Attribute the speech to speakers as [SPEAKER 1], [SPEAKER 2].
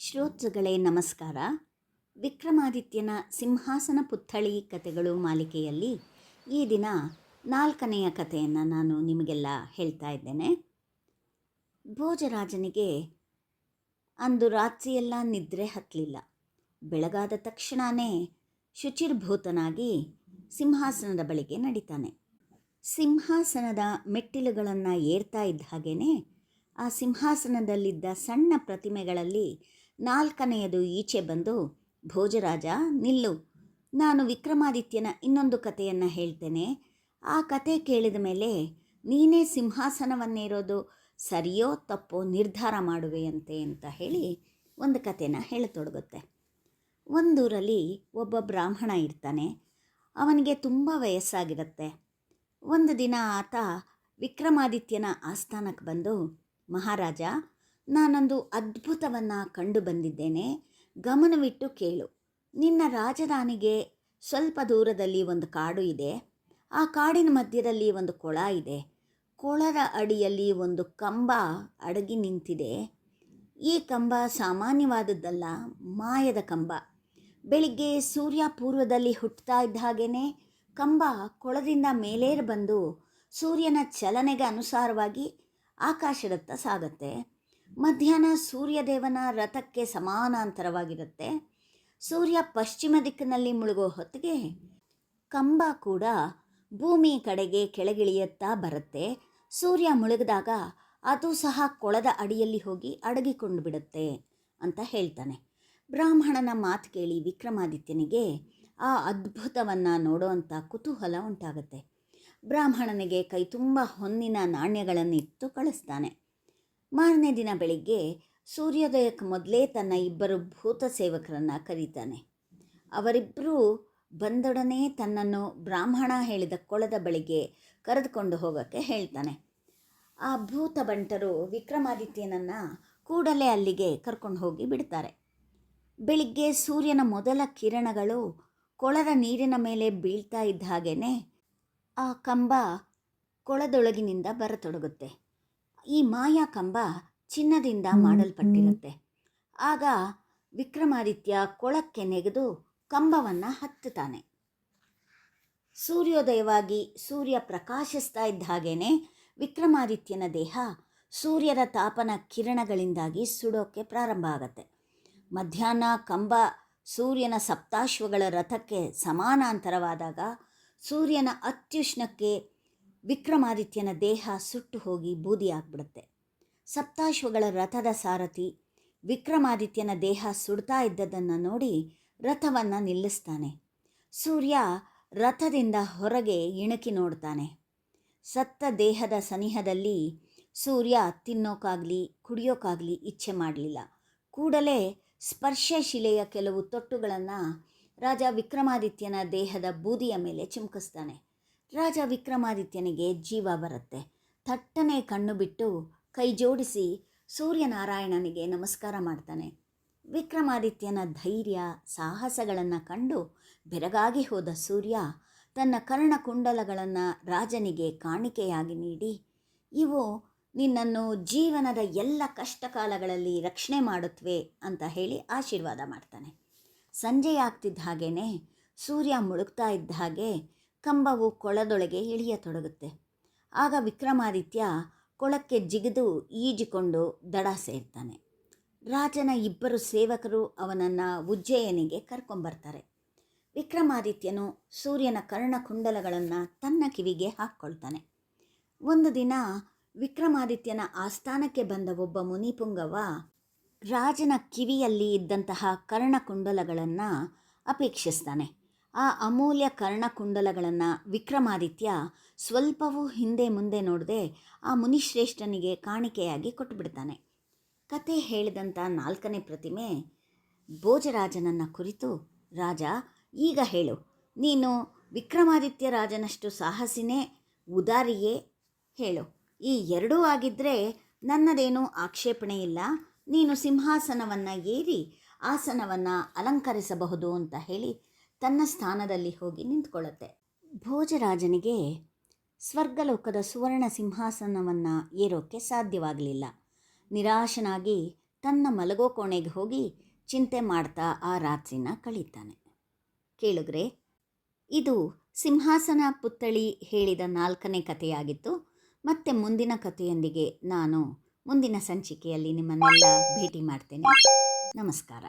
[SPEAKER 1] ಶ್ರೋತೃಗಳೇ ನಮಸ್ಕಾರ. ವಿಕ್ರಮಾದಿತ್ಯನ ಸಿಂಹಾಸನ ಪುತ್ಥಳಿ ಕಥೆಗಳು ಮಾಲಿಕೆಯಲ್ಲಿ ಈ ದಿನ 4ನೆಯ ಕಥೆಯನ್ನು ನಾನು ನಿಮಗೆಲ್ಲ ಹೇಳ್ತಾ ಇದ್ದೇನೆ. ಭೋಜರಾಜನಿಗೆ ಅಂದು ರಾತ್ರಿಯೆಲ್ಲ ನಿದ್ರೆ ಹತ್ತಲಿಲ್ಲ. ಬೆಳಗಾದ ತಕ್ಷಣವೇ ಶುಚಿರ್ಭೂತನಾಗಿ ಸಿಂಹಾಸನದ ಬಳಿಗೆ ನಡೀತಾನೆ. ಸಿಂಹಾಸನದ ಮೆಟ್ಟಿಲುಗಳನ್ನು ಏರ್ತಾ ಇದ್ದ ಹಾಗೇ ಆ ಸಿಂಹಾಸನದಲ್ಲಿದ್ದ ಸಣ್ಣ ಪ್ರತಿಮೆಗಳಲ್ಲಿ 4ನೆಯದು ಈಚೆ ಬಂದು, ಭೋಜರಾಜ ನಿಲ್ಲು, ನಾನು ವಿಕ್ರಮಾದಿತ್ಯನ ಇನ್ನೊಂದು ಕಥೆಯನ್ನು ಹೇಳ್ತೇನೆ. ಆ ಕತೆ ಕೇಳಿದ ಮೇಲೆ ನೀನೇ ಸಿಂಹಾಸನವನ್ನೇರೋದು ಸರಿಯೋ ತಪ್ಪೋ ನಿರ್ಧಾರ ಮಾಡುವೆಯಂತೆ ಅಂತ ಹೇಳಿ ಒಂದು ಕಥೆನ ಹೇಳತೊಡಗುತ್ತೆ. ಒಂದೂರಲ್ಲಿ ಒಬ್ಬ ಬ್ರಾಹ್ಮಣ ಇರ್ತಾನೆ. ಅವನಿಗೆ ತುಂಬ ವಯಸ್ಸಾಗಿರುತ್ತೆ. ಒಂದು ದಿನ ಆತ ವಿಕ್ರಮಾದಿತ್ಯನ ಆಸ್ಥಾನಕ್ಕೆ ಬಂದು, ಮಹಾರಾಜ, ನಾನೊಂದು ಅದ್ಭುತವನ್ನು ಕಂಡು ಬಂದಿದ್ದೇನೆ, ಗಮನವಿಟ್ಟು ಕೇಳು. ನಿನ್ನ ರಾಜಧಾನಿಗೆ ಸ್ವಲ್ಪ ದೂರದಲ್ಲಿ ಒಂದು ಕಾಡು ಇದೆ. ಆ ಕಾಡಿನ ಮಧ್ಯದಲ್ಲಿ ಒಂದು ಕೊಳ ಇದೆ. ಕೊಳದ ಅಡಿಯಲ್ಲಿ ಒಂದು ಕಂಬ ಅಡಗಿ ನಿಂತಿದೆ. ಈ ಕಂಬ ಸಾಮಾನ್ಯವಾದದ್ದಲ್ಲ, ಮಾಯದ ಕಂಬ. ಬೆಳಿಗ್ಗೆ ಸೂರ್ಯ ಪೂರ್ವದಲ್ಲಿ ಹುಟ್ಟುತ್ತಾ ಇದ್ದ ಹಾಗೇ ಕಂಬ ಕೊಳದಿಂದ ಮೇಲೇರಿ ಬಂದು ಸೂರ್ಯನ ಚಲನೆಗೆ ಅನುಸಾರವಾಗಿ ಆಕಾಶದತ್ತ ಸಾಗುತ್ತೆ. ಮಧ್ಯಾಹ್ನ ಸೂರ್ಯದೇವನ ರಥಕ್ಕೆ ಸಮಾನಾಂತರವಾಗಿರುತ್ತೆ. ಸೂರ್ಯ ಪಶ್ಚಿಮ ದಿಕ್ಕಿನಲ್ಲಿ ಮುಳುಗೋ ಹೊತ್ತಿಗೆ ಕಂಬ ಕೂಡ ಭೂಮಿ ಕಡೆಗೆ ಕೆಳಗಿಳಿಯುತ್ತಾ ಬರುತ್ತೆ. ಸೂರ್ಯ ಮುಳುಗಿದಾಗ ಅದು ಸಹ ಕೊಳದ ಅಡಿಯಲ್ಲಿ ಹೋಗಿ ಅಡಗಿಕೊಂಡು ಬಿಡುತ್ತೆ ಅಂತ ಹೇಳ್ತಾನೆ. ಬ್ರಾಹ್ಮಣನ ಮಾತು ಕೇಳಿ ವಿಕ್ರಮಾದಿತ್ಯನಿಗೆ ಆ ಅದ್ಭುತವನ್ನು ನೋಡೋವಂಥ ಕುತೂಹಲ ಉಂಟಾಗುತ್ತೆ. ಬ್ರಾಹ್ಮಣನಿಗೆ ಕೈ ತುಂಬ ಹೊನ್ನಿನ ನಾಣ್ಯಗಳನ್ನು ಇಟ್ಟು ಕಳಿಸ್ತಾನೆ. ಮಾರನೇ ದಿನ ಬೆಳಿಗ್ಗೆ ಸೂರ್ಯೋದಯಕ್ಕೆ ಮೊದಲೇ ತನ್ನ 2 ಭೂತ ಸೇವಕರನ್ನು ಕರೀತಾನೆ. ಅವರಿಬ್ಬರೂ ಬಂದೊಡನೆ ತನ್ನನ್ನು ಬ್ರಾಹ್ಮಣ ಹೇಳಿದ ಕೊಳದ ಬಳಿಗೆ ಕರೆದುಕೊಂಡು ಹೋಗೋಕ್ಕೆ ಹೇಳ್ತಾನೆ. ಆ ಭೂತ ಬಂಟರು ವಿಕ್ರಮಾದಿತ್ಯನನ್ನು ಕೂಡಲೇ ಅಲ್ಲಿಗೆ ಕರ್ಕೊಂಡು ಹೋಗಿ ಬಿಡ್ತಾರೆ. ಬೆಳಿಗ್ಗೆ ಸೂರ್ಯನ ಮೊದಲ ಕಿರಣಗಳು ಕೊಳದ ನೀರಿನ ಮೇಲೆ ಬೀಳ್ತಾ ಇದ್ದ ಹಾಗೇ ಆ ಕಂಬ ಕೊಳದೊಳಗಿನಿಂದ ಬರತೊಡಗುತ್ತೆ. ಈ ಮಾಯಾ ಕಂಬ ಚಿನ್ನದಿಂದ ಮಾಡಲ್ಪಟ್ಟಿರುತ್ತೆ. ಆಗ ವಿಕ್ರಮಾದಿತ್ಯ ಕೊಳಕ್ಕೆ ನೆಗೆದು ಕಂಬವನ್ನು ಹತ್ತುತ್ತಾನೆ. ಸೂರ್ಯೋದಯವಾಗಿ ಸೂರ್ಯ ಪ್ರಕಾಶಿಸ್ತಾ ಇದ್ದ ಹಾಗೇ ವಿಕ್ರಮಾದಿತ್ಯನ ದೇಹ ಸೂರ್ಯನ ತಾಪನ ಕಿರಣಗಳಿಂದಾಗಿ ಸುಡೋಕ್ಕೆ ಪ್ರಾರಂಭ ಆಗುತ್ತೆ. ಮಧ್ಯಾಹ್ನ ಕಂಬ ಸೂರ್ಯನ ಸಪ್ತಾಶ್ವಗಳ ರಥಕ್ಕೆ ಸಮಾನಾಂತರವಾದಾಗ ಸೂರ್ಯನ ಅತ್ಯುಷ್ಣಕ್ಕೆ ವಿಕ್ರಮಾದಿತ್ಯನ ದೇಹ ಸುಟ್ಟು ಹೋಗಿ ಬೂದಿಯಾಗ್ಬಿಡುತ್ತೆ. ಸಪ್ತಾಶ್ವಗಳ ರಥದ ಸಾರಥಿ ವಿಕ್ರಮಾದಿತ್ಯನ ದೇಹ ಸುಡ್ತಾ ಇದ್ದದನ್ನು ನೋಡಿ ರಥವನ್ನು ನಿಲ್ಲಿಸ್ತಾನೆ. ಸೂರ್ಯ ರಥದಿಂದ ಹೊರಗೆ ಇಣುಕಿ ನೋಡ್ತಾನೆ. ಸತ್ತ ದೇಹದ ಸನಿಹದಲ್ಲಿ ಸೂರ್ಯ ತಿನ್ನೋಕ್ಕಾಗಲಿ ಕುಡಿಯೋಕ್ಕಾಗಲಿ ಇಚ್ಛೆ ಮಾಡಲಿಲ್ಲ. ಕೂಡಲೇ ಸ್ಪರ್ಶಶಿಲೆಯ ಕೆಲವು ತೊಟ್ಟುಗಳನ್ನು ರಾಜ ವಿಕ್ರಮಾದಿತ್ಯನ ದೇಹದ ಬೂದಿಯ ಮೇಲೆ ಚಿಮುಕಿಸ್ತಾನೆ. ರಾಜ ವಿಕ್ರಮಾದಿತ್ಯನಿಗೆ ಜೀವ ಬರುತ್ತೆ. ಥಟ್ಟನೆ ಕಣ್ಣು ಬಿಟ್ಟು ಕೈ ಜೋಡಿಸಿ ಸೂರ್ಯನಾರಾಯಣನಿಗೆ ನಮಸ್ಕಾರ ಮಾಡ್ತಾನೆ. ವಿಕ್ರಮಾದಿತ್ಯನ ಧೈರ್ಯ ಸಾಹಸಗಳನ್ನು ಕಂಡು ಬೆರಗಾಗಿ ಹೋದ ಸೂರ್ಯ ತನ್ನ ಕರ್ಣಕುಂಡಲಗಳನ್ನು ರಾಜನಿಗೆ ಕಾಣಿಕೆಯಾಗಿ ನೀಡಿ, ಇವು ನಿನ್ನನ್ನು ಜೀವನದ ಎಲ್ಲ ಕಷ್ಟಕಾಲಗಳಲ್ಲಿ ರಕ್ಷಣೆ ಮಾಡುತ್ತವೆ ಅಂತ ಹೇಳಿ ಆಶೀರ್ವಾದ ಮಾಡ್ತಾನೆ. ಸಂಜೆ ಆಗ್ತಿದ್ದ ಹಾಗೇ ಸೂರ್ಯ ಮುಳುಗ್ತಾ ಇದ್ದ ಹಾಗೆ ಕಂಬವು ಕೊಳದೊಳಗೆ ಇಳಿಯತೊಡಗುತ್ತೆ. ಆಗ ವಿಕ್ರಮಾದಿತ್ಯ ಕೊಳಕ್ಕೆ ಜಿಗಿದು ಈಜಿಕೊಂಡು ದಡ ಸೇರ್ತಾನೆ. ರಾಜನ 2 ಸೇವಕರು ಅವನನ್ನು ಉಜ್ಜಯಿನಿಗೆ ಕರ್ಕೊಂಬರ್ತಾರೆ. ವಿಕ್ರಮಾದಿತ್ಯನು ಸೂರ್ಯನ ಕರ್ಣಕುಂಡಲಗಳನ್ನು ತನ್ನ ಕಿವಿಗೆ ಹಾಕ್ಕೊಳ್ತಾನೆ. ಒಂದು ದಿನ ವಿಕ್ರಮಾದಿತ್ಯನ ಆಸ್ಥಾನಕ್ಕೆ ಬಂದ ಒಬ್ಬ ಮುನಿಪುಂಗವ ರಾಜನ ಕಿವಿಯಲ್ಲಿ ಇದ್ದಂತಹ ಕರ್ಣಕುಂಡಲಗಳನ್ನು ಅಪೇಕ್ಷಿಸ್ತಾನೆ. ಆ ಅಮೂಲ್ಯ ಕರ್ಣಕುಂಡಲಗಳನ್ನು ವಿಕ್ರಮಾದಿತ್ಯ ಸ್ವಲ್ಪವೂ ಹಿಂದೆ ಮುಂದೆ ನೋಡದೆ ಆ ಮುನಿಶ್ರೇಷ್ಠನಿಗೆ ಕಾಣಿಕೆಯಾಗಿ ಕೊಟ್ಟುಬಿಡ್ತಾನೆ. ಕತೆ ಹೇಳಿದಂಥ 4ನೇ ಪ್ರತಿಮೆ ಭೋಜರಾಜನನ್ನು ಕುರಿತು, ರಾಜ, ಈಗ ಹೇಳು, ನೀನು ವಿಕ್ರಮಾದಿತ್ಯ ರಾಜನಷ್ಟು ಸಾಹಸಿನೇ ಉದಾರಿಯೇ? ಹೇಳು. ಈ 2 ಆಗಿದ್ದರೆ ನನ್ನದೇನೂ ಆಕ್ಷೇಪಣೆ ಇಲ್ಲ. ನೀನು ಸಿಂಹಾಸನವನ್ನು ಏರಿ ಆಸನವನ್ನು ಅಲಂಕರಿಸಬಹುದು ಅಂತ ಹೇಳಿ ತನ್ನ ಸ್ಥಾನದಲ್ಲಿ ಹೋಗಿ ನಿಂತ್ಕೊಳ್ಳುತ್ತೆ. ಭೋಜರಾಜನಿಗೆ ಸ್ವರ್ಗಲೋಕದ ಸುವರ್ಣ ಸಿಂಹಾಸನವನ್ನು ಏರೋಕ್ಕೆ ಸಾಧ್ಯವಾಗಲಿಲ್ಲ. ನಿರಾಶನಾಗಿ ತನ್ನ ಮಲಗೋ ಕೋಣೆಗೆ ಹೋಗಿ ಚಿಂತೆ ಮಾಡ್ತಾ ಆ ರಾತ್ರಿನ ಕಳೀತಾನೆ. ಕೇಳುಗ್ರೆ, ಇದು ಸಿಂಹಾಸನ ಪುತ್ಥಳಿ ಹೇಳಿದ 4ನೇ ಕಥೆಯಾಗಿತ್ತು. ಮತ್ತೆ ಮುಂದಿನ ಕಥೆಯೊಂದಿಗೆ ನಾನು ಮುಂದಿನ ಸಂಚಿಕೆಯಲ್ಲಿ ನಿಮ್ಮನ್ನೆಲ್ಲ ಭೇಟಿ ಮಾಡ್ತೇನೆ. ನಮಸ್ಕಾರ.